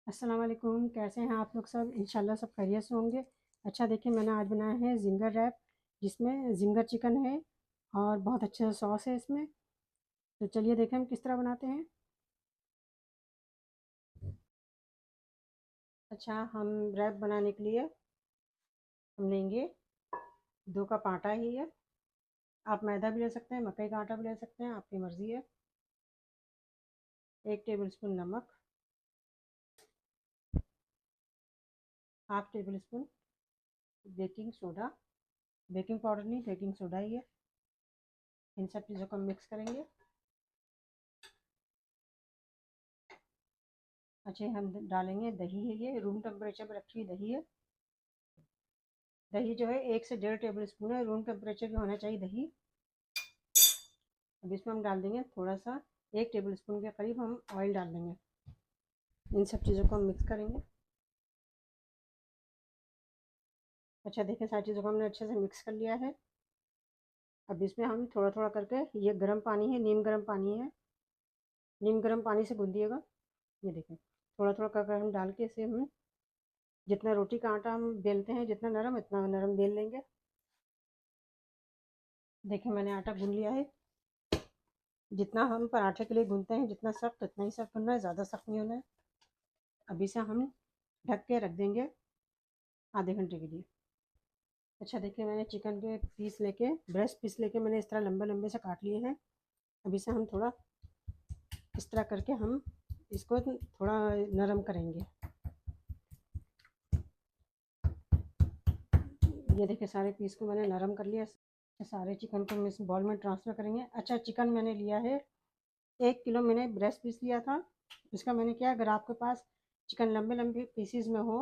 अस्सलाम वालेकुम। कैसे हैं आप लोग सब? इंशाल्लाह सब खैरियत से होंगे। अच्छा देखिए, मैंने आज बनाया है जिंगर रैप, जिसमें जिंगर चिकन है और बहुत अच्छा सॉस है इसमें। तो चलिए देखें हम किस तरह बनाते हैं। अच्छा, हम रैप बनाने के लिए हम लेंगे 2 कप आटा ही है। आप मैदा भी ले सकते हैं, मकई का आटा भी ले सकते हैं, आपकी मर्ज़ी है। 1 टेबल स्पून नमक, ½ table spoon baking soda, baking powder नहीं, बेकिंग सोडा ही है। इन सब चीज़ों को हम मिक्स करेंगे। अच्छा, हम डालेंगे दही है, ये रूम टेम्परेचर पर रखी हुई दही है। दही जो है 1 से 1.5 टेबल स्पून है, रूम टेम्परेचर का होना चाहिए दही। अब इसमें हम डाल देंगे थोड़ा सा, 1 टेबल स्पून के करीब हम ऑयल डाल देंगे। इन सब चीज़ों को हम मिक्स करेंगे। अच्छा देखिए, सारी चीज़ों को हमने अच्छे से मिक्स कर लिया है। अब इसमें हम थोड़ा थोड़ा करके, ये गर्म पानी है, नीम गर्म पानी है, नीम गर्म पानी से गूंदिएगा। ये देखें, थोड़ा थोड़ा करके हम डाल के इसे हम जितना रोटी का आटा हम बेलते हैं, जितना नरम इतना नरम बेल लेंगे। देखिए मैंने आटा गूंद लिया है। जितना हम पराठे के लिए गूंदते हैं, जितना सख्त उतना ही सख्त होना है, ज़्यादा सख्त नहीं होना है। अब इसे हम ढक के रख देंगे आधे घंटे के लिए। अच्छा देखिए, मैंने चिकन के पीस लेके, ब्रेस्ट पीस लेके मैंने इस तरह लंबे लंबे से काट लिए हैं। अब इसे हम थोड़ा इस तरह करके हम इसको थोड़ा नरम करेंगे। ये देखिए, सारे पीस को मैंने नरम कर लिया। सारे चिकन को हम इस बॉल में ट्रांसफ़र करेंगे। अच्छा, चिकन मैंने लिया है 1 किलो, मैंने ब्रेस्ट पीस लिया था। इसका मैंने क्या, अगर आपके पास चिकन लंबे लंबे पीसीज में हो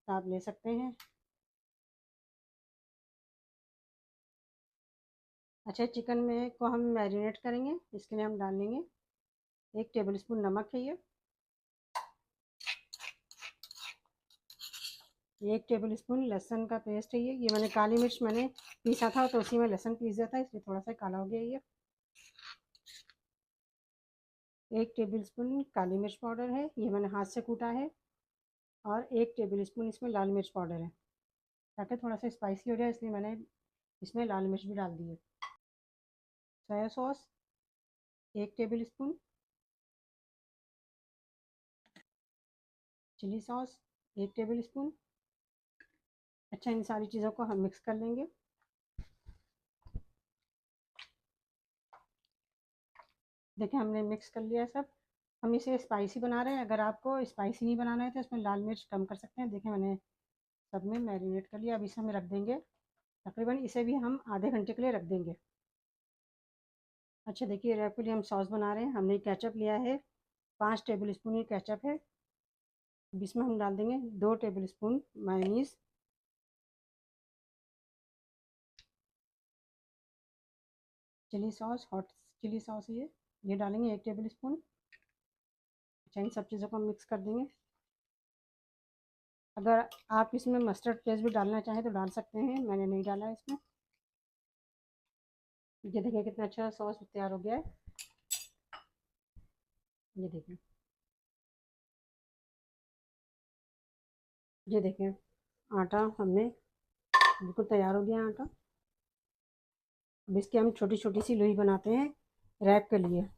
तो आप ले सकते हैं। अच्छा, चिकन में को हम मैरिनेट करेंगे, इसके लिए हम डाल लेंगे 1 टेबल स्पून नमक है, ये 1 टेबल स्पून लहसुन का पेस्ट है, ये मैंने काली मिर्च मैंने पीसा था तो उसी में लहसुन पीस दिया था, इसलिए थोड़ा सा काला हो गया ये। 1 टेबल स्पून काली मिर्च पाउडर है, ये मैंने हाथ से कूटा है। और 1 टेबल स्पून इसमें लाल मिर्च पाउडर है, ताकि थोड़ा सा स्पाइसी हो जाए, इसलिए मैंने इसमें लाल मिर्च भी डाल दी है। Soya sauce 1 tablespoon, chilli sauce 1 tablespoon. अच्छा, इन सारी चीज़ों को हम मिक्स कर लेंगे। देखिए, हमने मिक्स कर लिया सब। हम इसे स्पाइसी बना रहे हैं, अगर आपको स्पाइसी नहीं बनाना है तो इसमें लाल मिर्च कम कर सकते हैं। देखिए मैंने सब में मैरिनेट कर लिया। अब इसे हम रख देंगे, तकरीबन इसे भी हम आधे घंटे के लिए रख देंगे। अच्छा देखिए, रैप के लिए हम सॉस बना रहे हैं। हमने केचप लिया है, 5 टेबल स्पून ये केचप है। अब इसमें हम डाल देंगे 2 tablespoon mayonnaise, chilli sauce, hot chilli sauce ये डालेंगे 1 टेबल स्पून। अच्छा, इन सब चीज़ों को हम मिक्स कर देंगे। अगर आप इसमें मस्टर्ड पेस्ट भी डालना चाहें तो डाल सकते हैं, मैंने नहीं डाला है इसमें। ये देखिए कितना अच्छा सॉस तैयार हो गया है। ये देखिए, ये देखिए आटा हमने बिल्कुल तैयार हो गया आटा। अब इसकी हम छोटी छोटी सी लोई बनाते हैं रैप के लिए।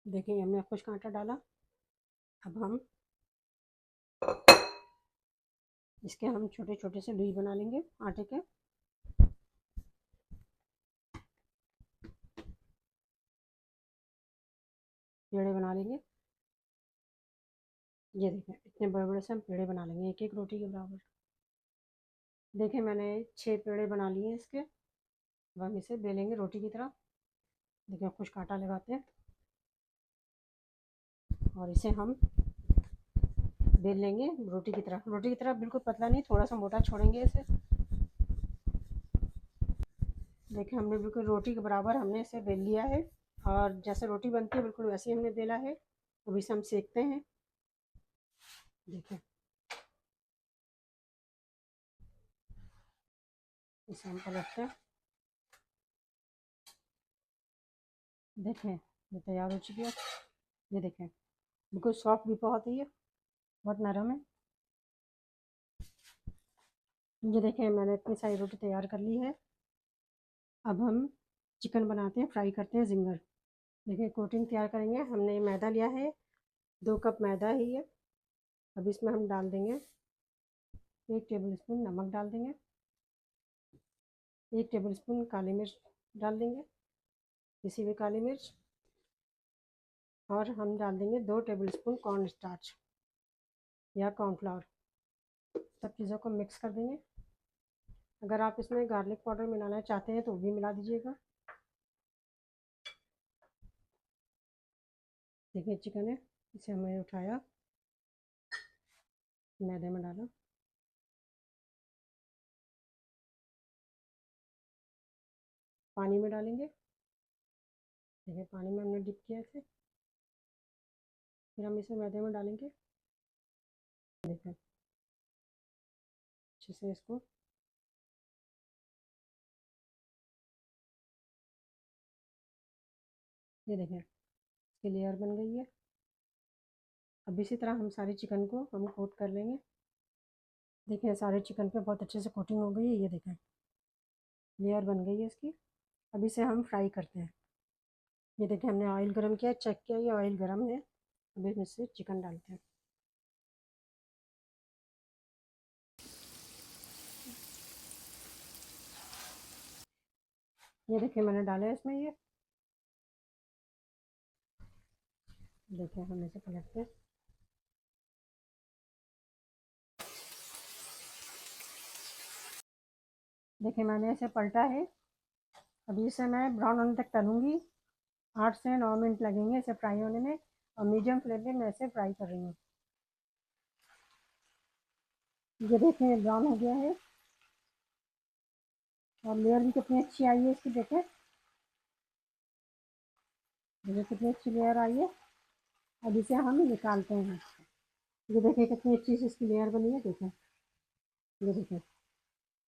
देखिए हमने खुश्क आटा डाला। अब हम इसके हम छोटे छोटे से लोई बना लेंगे आटे के। पेड़े बना लेंगे। ये देखें, इतने बड़े बड़े से हम पेड़े बना लेंगे, एक एक रोटी के बराबर। देखिए मैंने 6 पेड़े बना लिए हैं इसके। अब हम इसे बेलेंगे रोटी की तरह। देखिए खुश्क आटा लगाते हैं और इसे हम बेल लेंगे रोटी की तरह। रोटी की तरह बिल्कुल पतला नहीं, थोड़ा सा मोटा छोड़ेंगे इसे। देखिए हमने बिल्कुल रोटी के बराबर हमने इसे बेल लिया है, और जैसे रोटी बनती है बिल्कुल वैसे ही हमने बेला है। अब इसे हम सेकते हैं। देखिए इसे हम पलटते हैं। देखें ये तैयार हो चुकी है। ये देखें बिल्कुल सॉफ्ट भी बहुत है, ये बहुत नरम है। ये देखें, मैंने इतनी सारी रोटी तैयार कर ली है। अब हम चिकन बनाते हैं, फ्राई करते हैं जिंगर। देखिए कोटिंग तैयार करेंगे। हमने मैदा लिया है, 2 कप मैदा है ये। अब इसमें हम डाल देंगे 1 टेबल स्पून नमक डाल देंगे, 1 टेबल स्पून काली मिर्च डाल देंगे, पिसी हुई काली मिर्च। और हम डाल देंगे 2 टेबल स्पून कॉर्न स्टार्च या कॉर्नफ्लावर। सब चीज़ों को मिक्स कर देंगे। अगर आप इसमें गार्लिक पाउडर मिलाना चाहते हैं तो वो भी मिला दीजिएगा। देखिए चिकन है, इसे हमने उठाया, मैदे में डाला, पानी में डालेंगे। देखिए पानी में हमने डिप किया इसे, फिर हम इसे मैदे में डालेंगे। देखिए अच्छे से इसको ये देखिए इसकी लेयर बन गई है। अब इसी तरह हम सारे चिकन को हम कोट कर लेंगे। देखिए सारे चिकन पे बहुत अच्छे से कोटिंग हो गई है, ये देखें लेयर बन गई है इसकी। अब इसे हम फ्राई करते हैं। ये देखिए हमने ऑयल गरम किया, चेक किया ये ऑयल गरम है। अब इसमें से चिकन डालते हैं। ये देखिए मैंने डाला है इसमें ये। देखिए हम इसे पलटते हैं। देखिए मैंने इसे पलटा है। अभी इसे मैं ब्राउन होने तक तलूँगी। 8 से 9 मिनट लगेंगे इसे फ्राई होने में, और मीडियम फ्लेम पे मैं इसे फ्राई कर रही हूँ। ये देखें ब्राउन हो गया है, और लेयर भी कितनी अच्छी आई है इसकी। देखें मुझे कितनी अच्छी लेयर आई है। अब इसे हम निकालते हैं। ये देखें कितनी अच्छी सी इसकी लेयर बनी है। देखें ये देखें,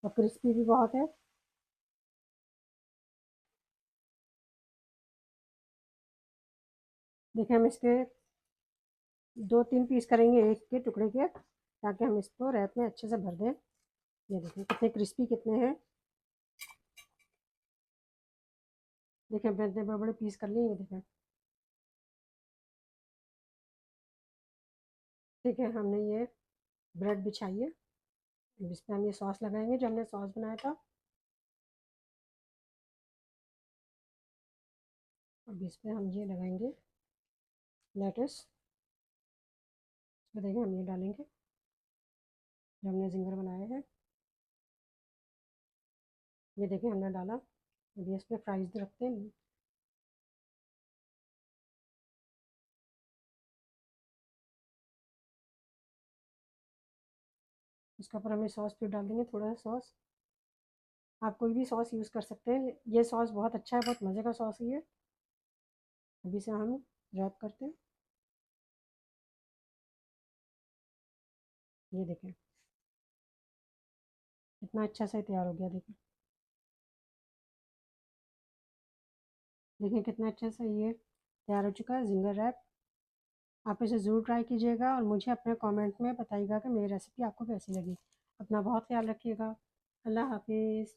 और क्रिस्पी भी बहुत है। देखें हम इसके 2-3 पीस करेंगे एक के टुकड़े के, ताकि हम इसको रैप में अच्छे से भर दें। ये देखें कितने क्रिस्पी कितने हैं। देखें हमने इतने बड़े बड़े पीस कर लिए। ये देखें, ठीक है हमने ये ब्रेड बिछाई है। इस पर हम ये सॉस लगाएंगे जो हमने सॉस बनाया था। अब इस पर हम ये लगाएंगे लेटस। इसमें देखिए हम ये डालेंगे जो हमने जिंगर बनाया है। ये देखिए हमने डाला। अभी इस पर फ्राइज रखते हैं। इसके ऊपर हमें सॉस फिर डाल देंगे, थोड़ा सा सॉस। आप कोई भी सॉस यूज़ कर सकते हैं, ये सॉस बहुत अच्छा है, बहुत मज़े का सॉस है ये। अभी से हम रैप करते हैं। ये देखें इतना अच्छा सा तैयार हो गया। देखें देखें कितना अच्छा सा ये तैयार हो चुका है जिंगर रैप। आप इसे ज़रूर ट्राई कीजिएगा और मुझे अपने कमेंट में बताइएगा कि मेरी रेसिपी आपको कैसी लगी। अपना बहुत ख्याल रखिएगा। अल्लाह हाफिज़।